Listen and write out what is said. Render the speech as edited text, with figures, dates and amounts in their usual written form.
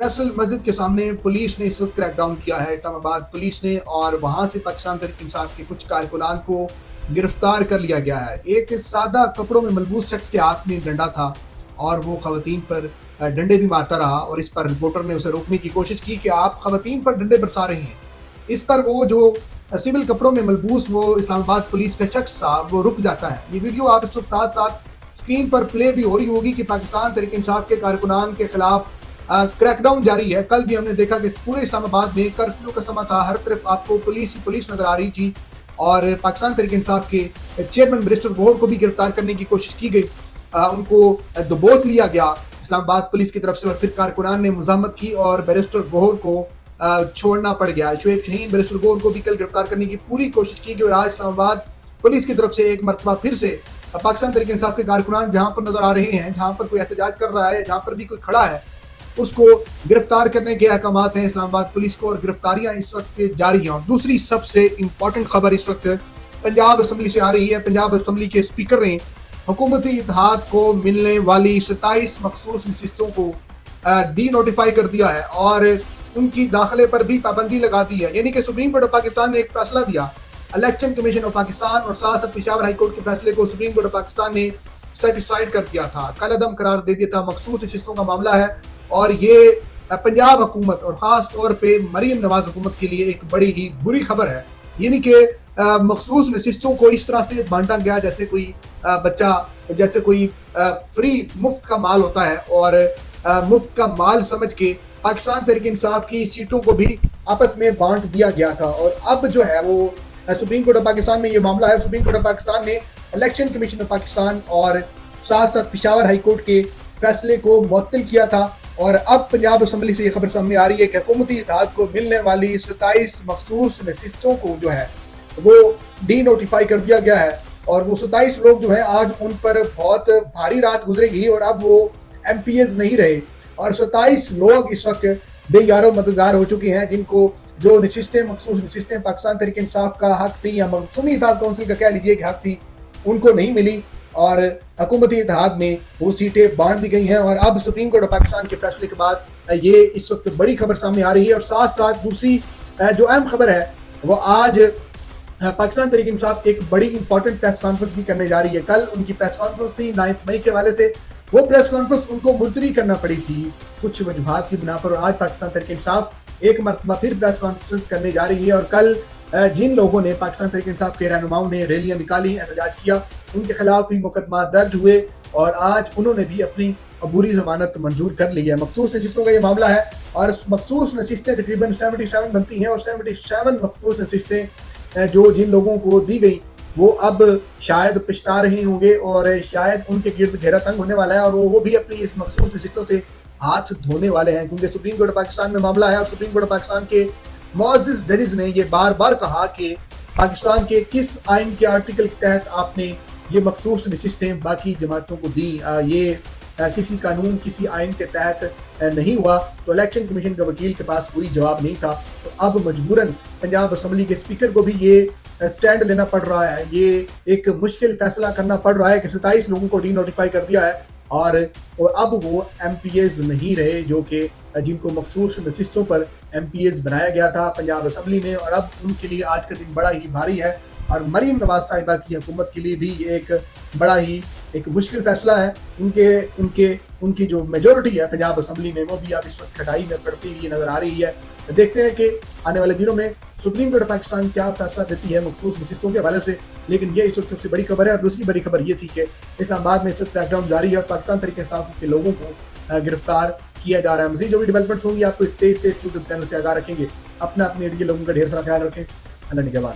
फैसल मस्जिद के सामने पुलिस ने इस वक्त क्रैकडाउन किया है इस्लामाबाद पुलिस ने, और वहां से पाकिस्तान तहरीक इंसाफ के कुछ कारकुनान को गिरफ्तार कर लिया गया है। एक सादा कपड़ों में मलबूस शख्स के हाथ में डंडा था और वो खवातीन पर डंडे भी मारता रहा, और इस पर रिपोर्टर ने उसे रोकने की कोशिश की कि आप खवातीन पर डंडे बरसा रहे हैं। इस पर वो जो सिविल कपड़ों में मलबूस वो इस्लामाबाद पुलिस का शख्स था वो रुक जाता है। ये वीडियो आप इस वक्त साथ साथ स्क्रीन पर प्ले भी हो रही होगी कि पाकिस्तान तहरीक इंसाफ के कारकुनान के खिलाफ क्रैकडाउन जारी है। कल भी हमने देखा कि पूरे इस्लामाबाद में कर्फ्यू का समय था, हर तरफ आपको पुलिस ही पुलिस नजर आ रही थी, और पाकिस्तान तहरीक इंसाफ के चेयरमैन बैरिस्टर गौहर को भी गिरफ्तार करने की कोशिश की गई, उनको दबोच लिया गया इस्लामाबाद पुलिस की तरफ से, और फिर कारकुनान ने मुजाहमत की और बैरिस्टर गौहर को छोड़ना पड़ गया। शुएब शहीन बैरिस्टर गौहर को भी कल गिरफ्तार करने की पूरी कोशिश की गई, और आज इस्लामाबाद पुलिस की तरफ से एक मरतबा फिर से पाकिस्तान तहरीक इंसाफ के कारकुनान जहाँ पर नजर आ रहे हैं, जहाँ पर कोई एहतजाज कर रहा है, जहाँ पर भी कोई खड़ा है, उसको गिरफ्तार करने के अहकामात हैं इस्लामाबाद पुलिस को, और गिरफ्तारियां इस वक्त जारी हैं। और दूसरी सबसे इंपॉर्टेंट खबर इस वक्त पंजाब असम्बली से आ रही है। पंजाब असम्बली के स्पीकर ने हुकूमती इत्तेहाद को मिलने वाली 27 मखसूस नशिस्तों को डी नोटिफाई कर दिया है और उनकी दाखिले पर भी पाबंदी लगा दी है। यानी कि सुप्रीम कोर्ट ऑफ पाकिस्तान ने एक फैसला दिया, इलेक्शन कमीशन ऑफ पाकिस्तान और साथ साथ पेशावर हाई कोर्ट के फैसले को सुप्रीम कोर्ट ऑफ पाकिस्तान ने सेटिस्फाइड कर दिया था, कलअदम करार दे दिया था। मखसूस नशिस्तों का मामला है और ये पंजाब हुकूमत और ख़ास तौर पे मरीम नवाज हुकूमत के लिए एक बड़ी ही बुरी खबर है। यानी कि मखसूस नशिस्तों को इस तरह से बांटा गया जैसे कोई बच्चा, जैसे कोई फ्री मुफ्त का माल होता है, और मुफ्त का माल समझ के पाकिस्तान तहरीक इंसाफ की सीटों को भी आपस में बांट दिया गया था। और अब जो है वो सुप्रीम कोर्ट ऑफ पाकिस्तान में ये मामला है। सुप्रीम कोर्ट ऑफ पाकिस्तान ने इलेक्शन कमीशन ऑफ पाकिस्तान और साथ साथ पेशावर हाई कोर्ट के फैसले को मुअत्तल किया था, और अब पंजाब असम्बली से ये खबर सामने आ रही है कि हुकूमती इत्तेहाद को मिलने वाली 27 मखसूस नशिस्तों को जो है वो डी नोटिफाई कर दिया गया है। और वो 27 लोग जो है आज उन पर बहुत भारी रात गुजरेगी, और अब वो MPs नहीं रहे, और 27 लोग इस वक्त बेयारो मददगार हो चुके हैं, जिनको जो नशिस्तें मखसूस नशिस्तें पाकिस्तान तहरीक इंसाफ का हक थी या मौसूमी इत्तेहाद कौंसिल का कह लीजिए कि हक थी, उनको नहीं मिली, और हुकूमती इत्तेहाद में वो सीटें बांट दी गई हैं। और अब सुप्रीम कोर्ट ऑफ पाकिस्तान के फैसले के बाद ये इस वक्त बड़ी खबर सामने आ रही है। और साथ साथ दूसरी जो अहम खबर है वो आज पाकिस्तान तहरीक इंसाफ एक बड़ी इंपॉर्टेंट प्रेस कॉन्फ्रेंस भी करने जा रही है। कल उनकी प्रेस कॉन्फ्रेंस थी 9 मई के हवाले से, वो प्रेस कॉन्फ्रेंस उनको मुलतवी करना पड़ी थी कुछ वजूहात की बिना पर, और आज पाकिस्तान तहरीक इंसाफ एक मरतबा फिर प्रेस कॉन्फ्रेंस करने जा रही है। और कल जिन लोगों ने पाकिस्तान तहरीक इंसाफ के रहनुमाओं ने रैलियां निकाली, एहतजाज किया, उनके खिलाफ भी मुकदमा दर्ज हुए, और आज उन्होंने भी अपनी अबूरी जमानत मंजूर कर ली है। मखसूस नशिस्तों का ये मामला है, और मखसूस नशिस्तें तकरीबन 77 बनती हैं, और 77 मखसूस नशिस्तें जो जिन लोगों को दी गई वो अब शायद पछता रहे होंगे, और शायद उनके गिर्द घेरा तंग होने वाला है, और वो भी अपनी इस मखसूस नशिस्तों से हाथ धोने वाले हैं, क्योंकि सुप्रीम कोर्ट ऑफ पाकिस्तान में मामला है। और सुप्रीम कोर्ट ऑफ पाकिस्तान के मुअज़्ज़िज़ जजेस ने ये बार बार कहा कि पाकिस्तान के किस आइन के आर्टिकल के तहत आपने ये मखसूस नशिस्तें बाकी जमातों को दी, ये किसी कानून किसी आइन के तहत नहीं हुआ। तो इलेक्शन कमीशन के वकील के पास कोई जवाब नहीं था, तो अब मजबूरन पंजाब असम्बली के स्पीकर को भी ये स्टैंड लेना पड़ रहा है, ये एक मुश्किल फैसला करना पड़ रहा है कि 27 लोगों को डी नोटिफाई कर दिया है, और अब वो MPs नहीं रहे जो कि जिनको मखसूस नशिस्तों पर MPs बनाया गया था पंजाब असम्बली में। और अब उनके लिए आज का दिन बड़ा ही भारी है, और मरीम नवाज साहिबा की हुकूमत के लिए भी ये एक बड़ा ही एक मुश्किल फैसला है। उनकी जो मेजोरिटी है पंजाब असम्बली में वो भी अब इस वक्त खटाई में पड़ती हुई नजर आ रही है। देखते हैं कि आने वाले दिनों में सुप्रीम कोर्ट ऑफ पाकिस्तान क्या फैसला देती है मखसूस नशिस्तों के हवाले से। लेकिन ये इस वक्त सबसे बड़ी खबर है। और दूसरी बड़ी खबर ये थी कि इस्लामाबाद में इस वक्त क्रैकडाउन जारी है और पाकिस्तान तहरीक इंसाफ के लोगों को गिरफ्तार किया जा रहा है। मज़ीद जो भी डेवलपमेंट्स होंगी आपको इस तेज से इस यूट्यूब चैनल से आगाह रखेंगे। अपने लोगों का ढेर सारा ख्याल रखें। अल्लाह निगहबान।